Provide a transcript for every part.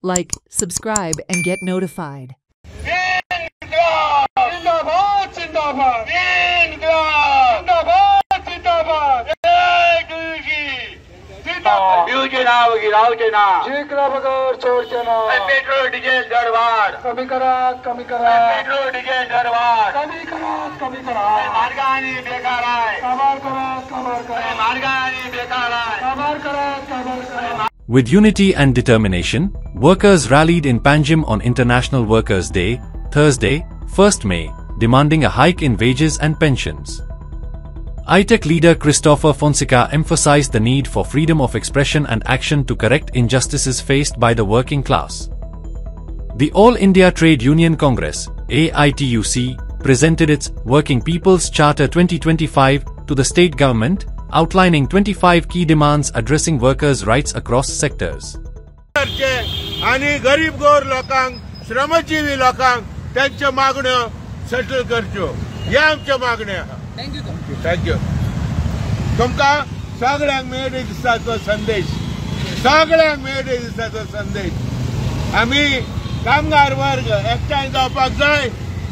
like, subscribe, and get notified. Petrol diesel दरबार कमी करा पेट्रोल डीजल दरबार कमी करा मार्गाने बेकार आहे कमाल करा मार्गाने बेकार आहे कमाल करा. With unity and determination, workers rallied in Panjim on International Workers' Day, Thursday, 1st May, demanding a hike in wages and pensions. ITEC leader Christopher Fonseca emphasized the need for freedom of expression and action to correct injustices faced by the working class. The All India Trade Union Congress, AITUC, presented its Working People's Charter 2025 to the state government, outlining 25 key demands addressing workers' rights across sectors. आणि गरीब गोर लोकांक श्रमजीवी लोकांक त्यांच्या मागण्यो settle करच्यो ह्या आमच्या मागण्या. थँक्यू. तुमकां सगळ्यांक मेळ्ळे दिसाचो संदेश आमी कामगार वर्ग एकठांय जावपाक जाय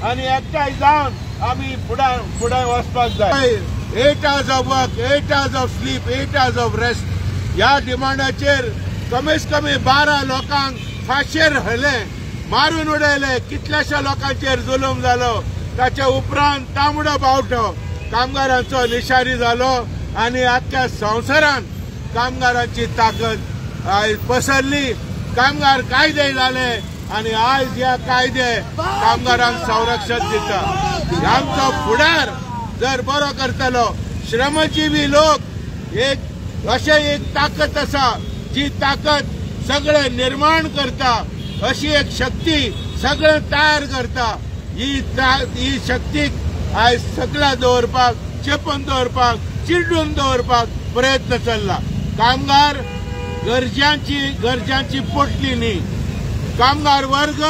आनी एकठांय जावन आमी फुडें वचपाक जाय. 8 hours of work, 8 hours of sleep, 8 hours of rest. ह्या डिमांडाचेर कमीत कमी 12 लोकांक फाशीर हले मारून उडयले. कितल्याशा लोकांचेर जुलूम जालो. ताच्या उपरांत तांबडो बावटो कामगारांचो निशारी जालो आनी आख्ख्या संवसारांत कामगारांची ताकद आयज पसरली. कामगार कायदे जाले आनी आयज ह्या कायदे कामगारांक संरक्षण दिता. आमचो फुडार जर बरो करतलो श्रमजीवी लोक एक अशें एक ताकद आसा जी ताकद सगळे निर्माण करता. अशी एक शक्ती सगळे तयार करता. ही शक्तीक आयज सगळ्या दवरपाक चेपून दवरपाक चिड्डून दवरपाक प्रयत्न चल्ला. कामगार गरजांची पोटली न्ही. कामगार वर्ग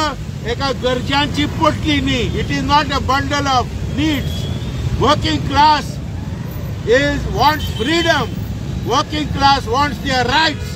एका गरजांची पोटली न्ही. It is not a bundle of needs. Working class wants freedom. Working class wants their rights.